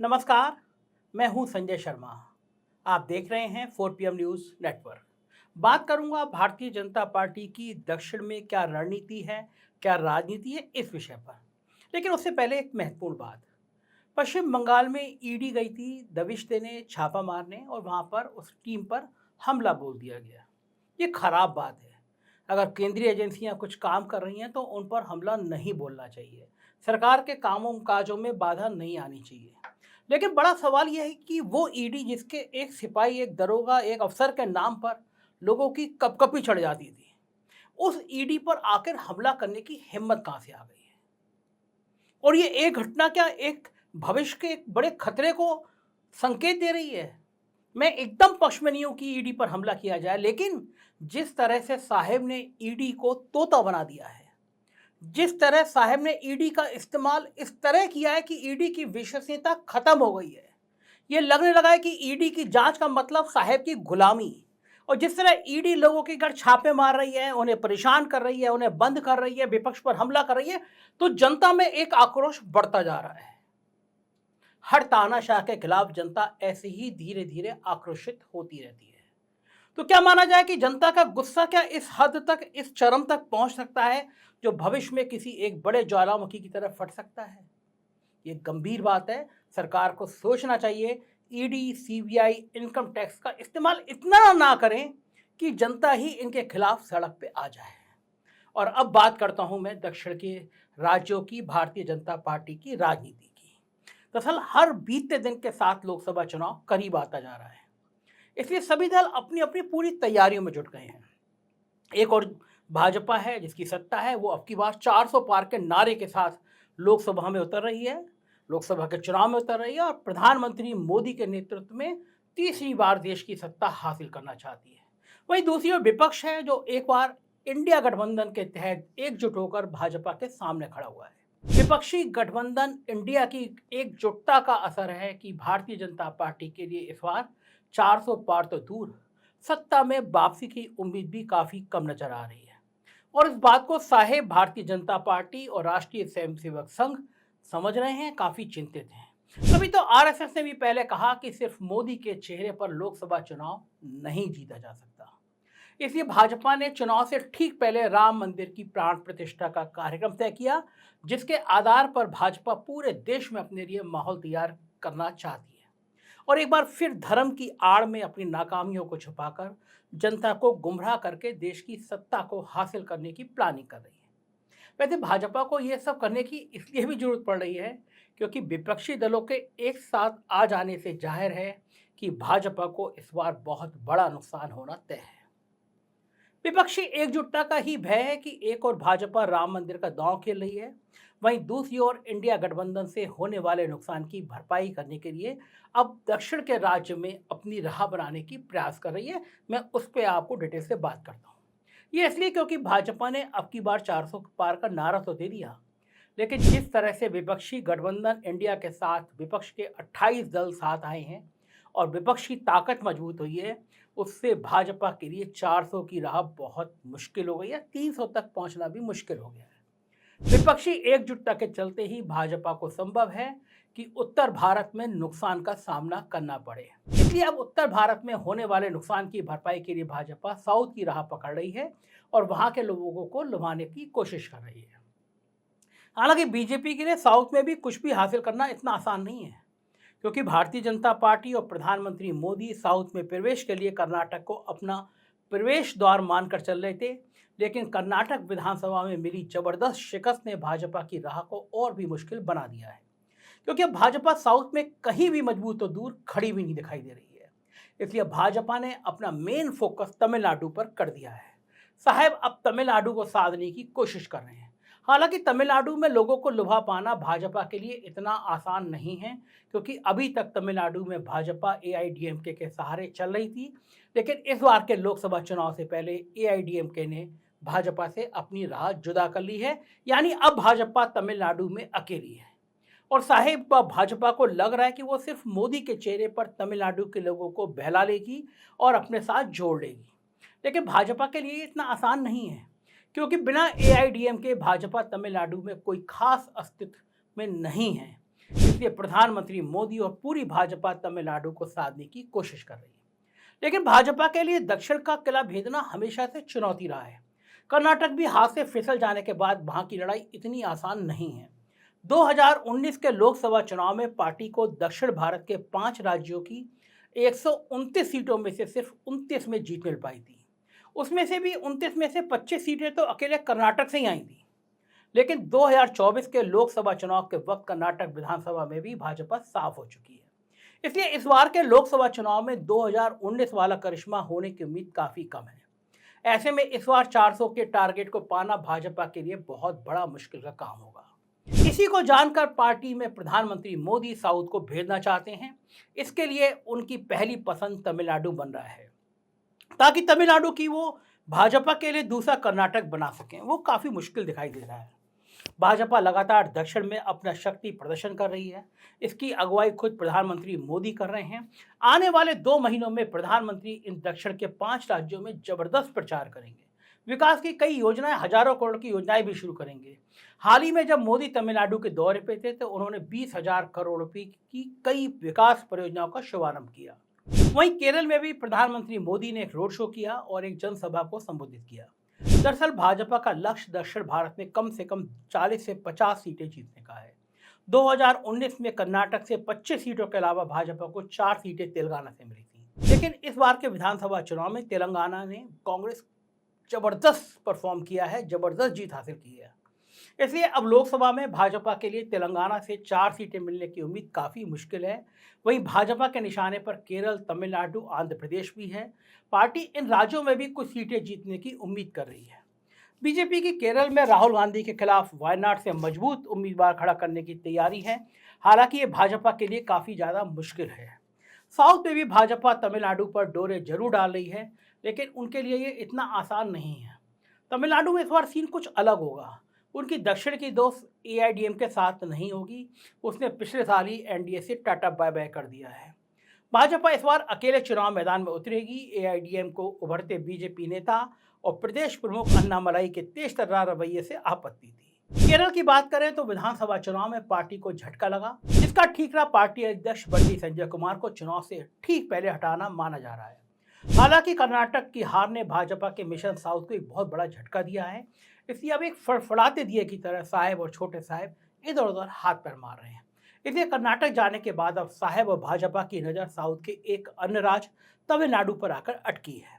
नमस्कार, मैं हूं संजय शर्मा। आप देख रहे हैं 4 PM न्यूज़ नेटवर्क। बात करूंगा भारतीय जनता पार्टी की दक्षिण में क्या रणनीति है, क्या राजनीति है इस विषय पर। लेकिन उससे पहले एक महत्वपूर्ण बात। पश्चिम बंगाल में ईडी गई थी दबिश देने, छापा मारने और वहां पर उस टीम पर हमला बोल दिया गया। ये खराब बात है। अगर केंद्रीय एजेंसियां कुछ काम कर रही हैं तो उन पर हमला नहीं बोलना चाहिए। सरकार के कामों काजों में बाधा नहीं आनी चाहिए। लेकिन बड़ा सवाल यह है कि वो ईडी जिसके एक सिपाही, एक दरोगा, एक अफसर के नाम पर लोगों की कपकपी चढ़ जाती थी, उस ईडी पर आकर हमला करने की हिम्मत कहां से आ गई है? और ये एक घटना क्या एक भविष्य के एक बड़े खतरे को संकेत दे रही है? मैं एकदम पक्ष में नहीं हूं कि ईडी पर हमला किया जाए, लेकिन जिस तरह से साहेब ने ईडी को तोता बना दिया है, जिस तरह साहब ने ईडी का इस्तेमाल इस तरह किया है कि ईडी की विश्वसनीयता खत्म हो गई है। ये लगने लगा है कि ईडी की जांच का मतलब साहब की गुलामी। और जिस तरह ईडी लोगों के घर छापे मार रही है, उन्हें परेशान कर रही है, उन्हें बंद कर रही है, विपक्ष पर हमला कर रही है, तो जनता में एक आक्रोश बढ़ता जा रहा है। हर तानाशाह के खिलाफ जनता ऐसे ही धीरे धीरे आक्रोशित होती रहती है। तो क्या माना जाए कि जनता का गुस्सा क्या इस हद तक, इस चरम तक पहुंच सकता है जो भविष्य में किसी एक बड़े ज्वालामुखी की तरफ फट सकता है? ये गंभीर बात है। सरकार को सोचना चाहिए। ईडी, सीबीआई, इनकम टैक्स का इस्तेमाल इतना ना करें कि जनता ही इनके खिलाफ सड़क पे आ जाए। और अब बात करता हूं मैं दक्षिण के राज्यों की भारतीय जनता पार्टी की राजनीति की। दरअसल हर बीतते दिन के साथ लोकसभा चुनाव करीब आता जा रहा है, इसलिए सभी दल अपनी अपनी पूरी तैयारियों में जुट गए हैं। एक और भाजपा है जिसकी सत्ता है, वो अब की बार 400 पार के नारे के साथ लोकसभा में उतर रही है, लोकसभा के चुनाव में उतर रही है और प्रधानमंत्री मोदी के नेतृत्व में तीसरी बार देश की सत्ता हासिल करना चाहती है। वहीं दूसरी ओर विपक्ष है जो एक बार इंडिया गठबंधन के तहत एकजुट होकर भाजपा के सामने खड़ा हुआ है। विपक्षी गठबंधन इंडिया की एकजुटता का असर है कि भारतीय जनता पार्टी के लिए इस बार 400 पार तो दूर, सत्ता में वापसी की उम्मीद भी काफी कम नजर आ रही है। और इस बात को साहेब भारतीय जनता पार्टी और राष्ट्रीय स्वयंसेवक संघ समझ रहे हैं, काफी चिंतित हैं। तभी तो आरएसएस ने भी पहले कहा कि सिर्फ मोदी के चेहरे पर लोकसभा चुनाव नहीं जीता जा सकता। इसलिए भाजपा ने चुनाव से ठीक पहले राम मंदिर की प्राण प्रतिष्ठा का कार्यक्रम तय किया, जिसके आधार पर भाजपा पूरे देश में अपने लिए माहौल तैयार करना चाहती है और एक बार फिर धर्म की आड़ में अपनी नाकामियों को छुपाकर जनता को गुमराह करके देश की सत्ता को हासिल करने की प्लानिंग कर रही है। वैसे भाजपा को यह सब करने की इसलिए भी जरूरत पड़ रही है क्योंकि विपक्षी दलों के एक साथ आ जाने से जाहिर है कि भाजपा को इस बार बहुत बड़ा नुकसान होना तय है। विपक्षी एकजुटता का ही भय है कि एक और भाजपा राम मंदिर का दांव खेल रही है, वहीं दूसरी ओर इंडिया गठबंधन से होने वाले नुकसान की भरपाई करने के लिए अब दक्षिण के राज्य में अपनी राह बनाने की प्रयास कर रही है। मैं उस पर आपको डिटेल से बात करता हूँ। ये इसलिए क्योंकि भाजपा ने अब की बार 400 पार का नारा तो दे दिया, लेकिन जिस तरह से विपक्षी गठबंधन इंडिया के साथ विपक्ष के 28 दल साथ आए हैं और विपक्ष की ताकत मजबूत हुई है, उससे भाजपा के लिए 400 की राह बहुत मुश्किल हो गई है, 300 तक पहुंचना भी मुश्किल हो गया है। विपक्षी एकजुटता के चलते ही भाजपा को संभव है कि उत्तर भारत में नुकसान का सामना करना पड़े। इसलिए अब उत्तर भारत में होने वाले नुकसान की भरपाई के लिए भाजपा साउथ की राह पकड़ रही है और वहां के लोगों को लुभाने की कोशिश कर रही है। हालांकि बीजेपी के लिए साउथ में भी कुछ भी हासिल करना इतना आसान नहीं है, क्योंकि भारतीय जनता पार्टी और प्रधानमंत्री मोदी साउथ में प्रवेश के लिए कर्नाटक को अपना प्रवेश द्वार मानकर चल रहे थे, लेकिन कर्नाटक विधानसभा में मिली जबरदस्त शिकस्त ने भाजपा की राह को और भी मुश्किल बना दिया है, क्योंकि अब भाजपा साउथ में कहीं भी मजबूत तो दूर खड़ी भी नहीं दिखाई दे रही है। इसलिए भाजपा ने अपना मेन फोकस तमिलनाडु पर कर दिया है। साहब अब तमिलनाडु को साधने की कोशिश कर रहे हैं। हालांकि तमिलनाडु में लोगों को लुभा पाना भाजपा के लिए इतना आसान नहीं है, क्योंकि अभी तक तमिलनाडु में भाजपा एआईडीएमके के सहारे चल रही थी, लेकिन इस बार के लोकसभा चुनाव से पहले एआईडीएमके ने भाजपा से अपनी राह जुदा कर ली है। यानी अब भाजपा तमिलनाडु में अकेली है और साहेब भाजपा को लग रहा है कि वो सिर्फ मोदी के चेहरे पर तमिलनाडु के लोगों को बहला लेगी और अपने साथ जोड़ लेगी। लेकिन भाजपा के लिए इतना आसान नहीं है, क्योंकि बिना एआईडीएमके भाजपा तमिलनाडु में कोई खास अस्तित्व में नहीं है। इसलिए प्रधानमंत्री मोदी और पूरी भाजपा तमिलनाडु को साधने की कोशिश कर रही है। लेकिन भाजपा के लिए दक्षिण का किला भेदना हमेशा से चुनौती रहा है। कर्नाटक भी हाथ से फिसल जाने के बाद वहां की लड़ाई इतनी आसान नहीं है। 2019 के लोकसभा चुनाव में पार्टी को दक्षिण भारत के 5 राज्यों की 129 सीटों में से सिर्फ 29 में जीत मिल पाई थी। उसमें से भी 29 में से 25 सीटें तो अकेले कर्नाटक से ही आई थी। लेकिन 2024 के लोकसभा चुनाव के वक्त कर्नाटक विधानसभा में भी भाजपा साफ हो चुकी है। इसलिए इस बार के लोकसभा चुनाव में 2019 वाला करिश्मा होने की उम्मीद काफी कम है। ऐसे में इस बार 400 के टारगेट को पाना भाजपा के लिए बहुत बड़ा मुश्किल का काम होगा। इसी को जानकर पार्टी में प्रधानमंत्री मोदी साउथ को भेजना चाहते हैं। इसके लिए उनकी पहली पसंद तमिलनाडु बन रहा है, ताकि तमिलनाडु की वो भाजपा के लिए दूसरा कर्नाटक बना सकें। वो काफी मुश्किल दिखाई दे रहा है। भाजपा लगातार दक्षिण में अपना शक्ति प्रदर्शन कर रही है। इसकी अगुवाई खुद प्रधानमंत्री मोदी कर रहे हैं। आने वाले 2 महीनों में प्रधानमंत्री इन दक्षिण के 5 राज्यों में जबरदस्त प्रचार करेंगे। विकास की कई योजनाएं, हजारों करोड़ की योजनाएं भी शुरू करेंगे। हाल ही में जब मोदी तमिलनाडु के दौरे पे थे तो उन्होंने 20,000 करोड़ रुपए की कई विकास परियोजनाओं का शुभारंभ किया। वहीं केरल में भी प्रधानमंत्री मोदी ने एक रोड शो किया और एक जनसभा को संबोधित किया। दरअसल भाजपा का लक्ष्य दक्षिण भारत में कम से कम 40 से 50 सीटें जीतने का है। 2019 में कर्नाटक से 25 सीटों के अलावा भाजपा को 4 सीटें तेलंगाना से मिली थी। लेकिन इस बार के विधानसभा चुनाव में तेलंगाना ने कांग्रेस जबरदस्त परफॉर्म किया है, जबरदस्त जीत हासिल की है। इसलिए अब लोकसभा में भाजपा के लिए तेलंगाना से 4 सीटें मिलने की उम्मीद काफ़ी मुश्किल है। वहीं भाजपा के निशाने पर केरल, तमिलनाडु, आंध्र प्रदेश भी है। पार्टी इन राज्यों में भी कुछ सीटें जीतने की उम्मीद कर रही है। बीजेपी की केरल में राहुल गांधी के खिलाफ वायनाड से मजबूत उम्मीदवार खड़ा करने की तैयारी है। हालांकि ये भाजपा के लिए काफ़ी ज़्यादा मुश्किल है। साउथ में भी भाजपा तमिलनाडु पर डोरे जरूर डाल रही है, लेकिन उनके लिए ये इतना आसान नहीं है। तमिलनाडु में इस बार सीन कुछ अलग होगा। उनकी दक्षिण की दोस्त एआईडीएम के साथ नहीं होगी। उसने पिछले साल ही एनडीए से टाटा बाय बाय कर दिया है। भाजपा इस बार अकेले चुनाव मैदान में उतरेगी। एआईडीएम को उभरते बीजेपी नेता और प्रदेश प्रमुख अन्नामलाई के तेज तर्रार रवैये से आपत्ति थी। केरल की बात करें तो विधानसभा चुनाव में पार्टी को झटका लगा, जिसका ठीकरा पार्टी अध्यक्ष बंडी संजय कुमार को चुनाव से ठीक पहले हटाना माना जा रहा है। हालांकि कर्नाटक की हार ने भाजपा के मिशन साउथ को एक बहुत बड़ा झटका दिया है। इसलिए अब एक फड़फड़ाते दिए की तरह साहेब और छोटे साहेब इधर उधर हाथ पैर मार रहे हैं। इसलिए कर्नाटक जाने के बाद अब साहेब और भाजपा की नज़र साउथ के एक अन्य राज्य तमिलनाडु पर आकर अटकी है।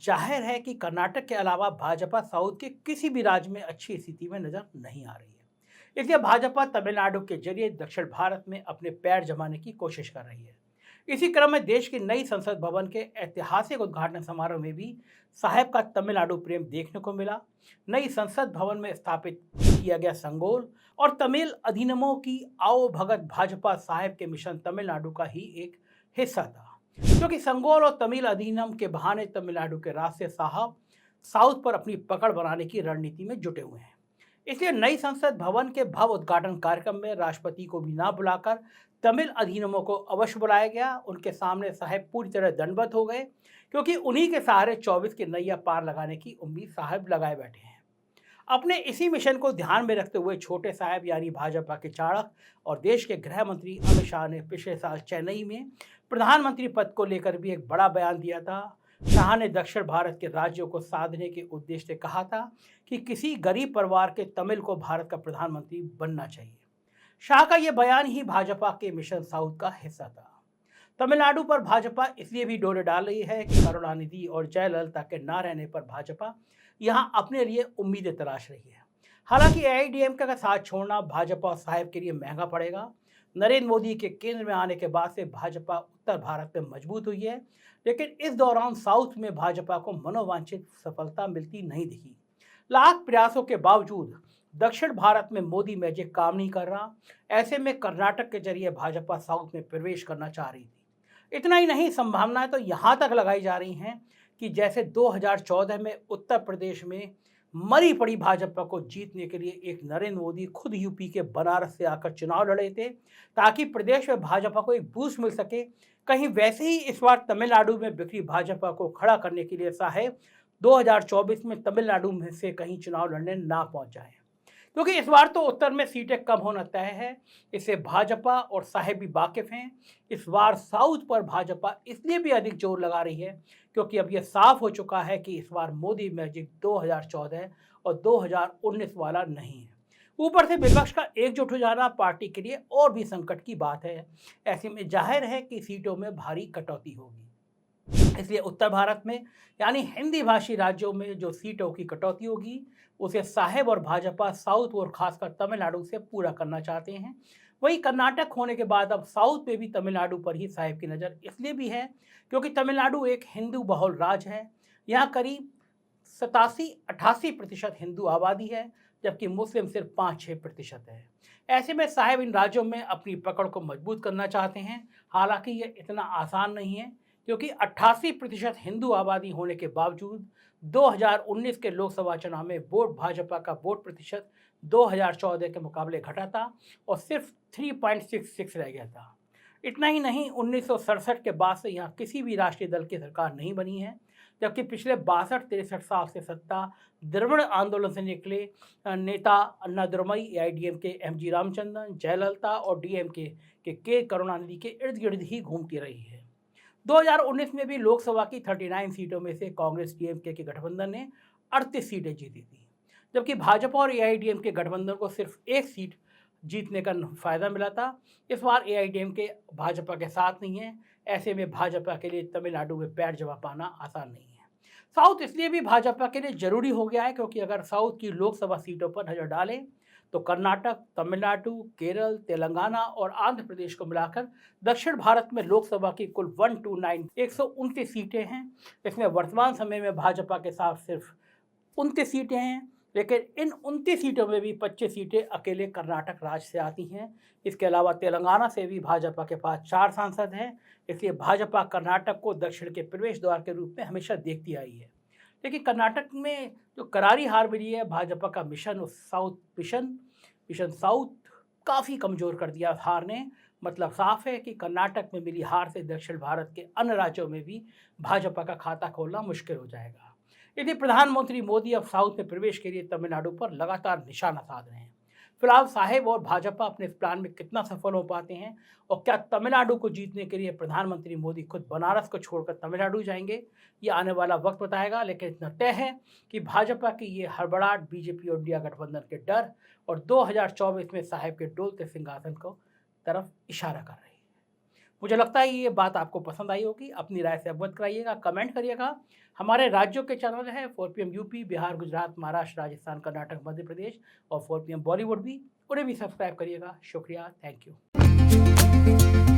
जाहिर है कि कर्नाटक के अलावा भाजपा साउथ के किसी भी राज्य में अच्छी स्थिति में नजर नहीं आ रही है। इसलिए भाजपा तमिलनाडु के जरिए दक्षिण भारत में अपने पैर जमाने की कोशिश कर रही है। इसी क्रम में देश की नई संसद भवन के ऐतिहासिक उद्घाटन समारोह में भी साहेब का तमिलनाडु प्रेम देखने को मिला। नई संसद भवन में स्थापित किया गया संगोल और तमिल अधिनियमों की आओ भगत भाजपा साहेब के मिशन तमिलनाडु का ही एक हिस्सा था, क्योंकि संगोल और तमिल अधिनियम के बहाने तमिलनाडु के रास्ते साहब साउथ पर अपनी पकड़ बनाने की रणनीति में जुटे हुए हैं। इसलिए नई संसद भवन के भव्य उद्घाटन कार्यक्रम में राष्ट्रपति को भी ना बुलाकर तमिल अधिनियमों को अवश्य बुलाया गया। उनके सामने साहेब पूरी तरह दंडवत हो गए, क्योंकि उन्हीं के सहारे 24 की नैया पार लगाने की उम्मीद साहब लगाए बैठे हैं। अपने इसी मिशन को ध्यान में रखते हुए छोटे साहब यानी भाजपा के चाणक और देश के गृह मंत्री अमित शाह ने पिछले साल चेन्नई में प्रधानमंत्री पद को लेकर भी एक बड़ा बयान दिया था। शाह ने दक्षिण भारत के राज्यों को साधने के उद्देश्य से कहा था कि किसी गरीब परिवार के तमिल को भारत का प्रधानमंत्री बनना चाहिए। शाह का यह बयान ही भाजपा के मिशन साउथ का हिस्सा था। तमिलनाडु पर भाजपा इसलिए भी डोरे डाल रही है कि करुणानिधि और जयललिता के ना रहने पर भाजपा यहां अपने लिए उम्मीदें तलाश रही है। हालांकि एआईडीएमके का साथ छोड़ना भाजपा और साहेब के लिए महंगा पड़ेगा। नरेंद्र मोदी के केंद्र में आने के बाद से भाजपा उत्तर भारत में मजबूत हुई है, लेकिन इस दौरान साउथ में भाजपा को मनोवांछित सफलता मिलती नहीं दिखी। लाख प्रयासों के बावजूद दक्षिण भारत में मोदी मैजिक काम नहीं कर रहा। ऐसे में कर्नाटक के जरिए भाजपा साउथ में प्रवेश करना चाह रही थी। इतना ही नहीं, संभावनाएं तो यहाँ तक लगाई जा रही हैं कि जैसे 2014 में उत्तर प्रदेश में मरी पड़ी भाजपा को जीतने के लिए एक नरेंद्र मोदी खुद यूपी के बनारस से आकर चुनाव लड़े थे ताकि प्रदेश में भाजपा को एक बूस्ट मिल सके, कहीं वैसे ही इस बार तमिलनाडु में बिखरी भाजपा को खड़ा करने के लिए साहेब 2024 में तमिलनाडु में से कहीं चुनाव लड़ने ना पहुंच जाए। क्योंकि इस बार तो उत्तर में सीटें कम होना तय है। इससे भाजपा और साहेब भी वाकिफ हैं। इस बार साउथ पर भाजपा इसलिए भी अधिक जोर लगा रही है क्योंकि अब यह साफ हो चुका है कि इस बार मोदी मैजिक 2014 और 2019 वाला नहीं है। ऊपर से विपक्ष का एकजुट हो जाना पार्टी के लिए और भी संकट की बात है। ऐसे में जाहिर है कि सीटों में भारी कटौती होगी। इसलिए उत्तर भारत में यानी हिंदी भाषी राज्यों में जो सीटों की कटौती होगी उसे साहेब और भाजपा साउथ और खासकर तमिलनाडु से पूरा करना चाहते हैं। वहीं कर्नाटक होने के बाद अब साउथ में भी तमिलनाडु पर ही साहेब की नज़र इसलिए भी है क्योंकि तमिलनाडु एक हिंदू बहुल राज्य है। यहाँ करीब 87-88% हिंदू आबादी है, जबकि मुस्लिम सिर्फ 5-6% है। ऐसे में साहेब इन राज्यों में अपनी पकड़ को मजबूत करना चाहते हैं। हालांकि यह इतना आसान नहीं है क्योंकि 88% हिंदू आबादी होने के बावजूद 2019 के लोकसभा चुनाव में वोट भाजपा का वोट प्रतिशत 2014 के मुकाबले घटा था और सिर्फ 3.66 रह गया था। इतना ही नहीं, 1967 के बाद से यहाँ किसी भी राष्ट्रीय दल की सरकार नहीं बनी है, जबकि पिछले 62-63 साल से सत्ता द्रविड़ आंदोलन से निकले नेता अन्नादुरमई, एआईडीएमके एमजी रामचंद्रन, जयललिता और डीएमके के करुणानिधि के इर्द गिर्द ही घूमती रही है। 2019 में भी लोकसभा की 39 सीटों में से कांग्रेस डीएमके के गठबंधन ने 38 सीटें जीती थी, जबकि भाजपा और एआईडीएमके गठबंधन को सिर्फ एक सीट जीतने का फायदा मिला था। इस बार एआईडीएमके भाजपा के साथ नहीं है। ऐसे में भाजपा के लिए तमिलनाडु में पैर जमा पाना आसान नहीं है। साउथ इसलिए भी भाजपा के लिए जरूरी हो गया है क्योंकि अगर साउथ की लोकसभा सीटों पर नजर डालें तो कर्नाटक, तमिलनाडु, केरल, तेलंगाना और आंध्र प्रदेश को मिलाकर दक्षिण भारत में लोकसभा की कुल 129 सीटें हैं। इसमें वर्तमान समय में भाजपा के साथ सिर्फ 29 सीटें हैं, लेकिन इन 29 सीटों में भी 25 सीटें अकेले कर्नाटक राज्य से आती हैं। इसके अलावा तेलंगाना से भी भाजपा के पास 4 सांसद हैं। इसलिए भाजपा कर्नाटक को दक्षिण के प्रवेश द्वार के रूप में हमेशा देखती आई है। लेकिन कर्नाटक में जो करारी हार मिली है, भाजपा का मिशन साउथ काफ़ी कमज़ोर कर दिया हार ने। मतलब साफ है कि कर्नाटक में मिली हार से दक्षिण भारत के अन्य राज्यों में भी भाजपा का खाता खोलना मुश्किल हो जाएगा। यदि प्रधानमंत्री मोदी अब साउथ में प्रवेश के लिए तमिलनाडु पर लगातार निशाना साध रहे हैं। फिलहाल साहेब और भाजपा अपने इस प्लान में कितना सफल हो पाते हैं और क्या तमिलनाडु को जीतने के लिए प्रधानमंत्री मोदी खुद बनारस को छोड़कर तमिलनाडु जाएंगे, ये आने वाला वक्त बताएगा। लेकिन इतना तय है कि भाजपा की ये हड़बड़ाहट बीजेपी और इंडिया गठबंधन के डर और 2024 में साहेब के डोलते सिंहासन को तरफ इशारा कर रही है। मुझे लगता है ये बात आपको पसंद आई होगी। अपनी राय से अवगत कराइएगा, कमेंट करिएगा। हमारे राज्यों के चैनल है 4PM यूपी, बिहार, गुजरात, महाराष्ट्र, राजस्थान, कर्नाटक, मध्य प्रदेश और 4PM बॉलीवुड भी, उन्हें भी सब्सक्राइब करिएगा। शुक्रिया, थैंक यू।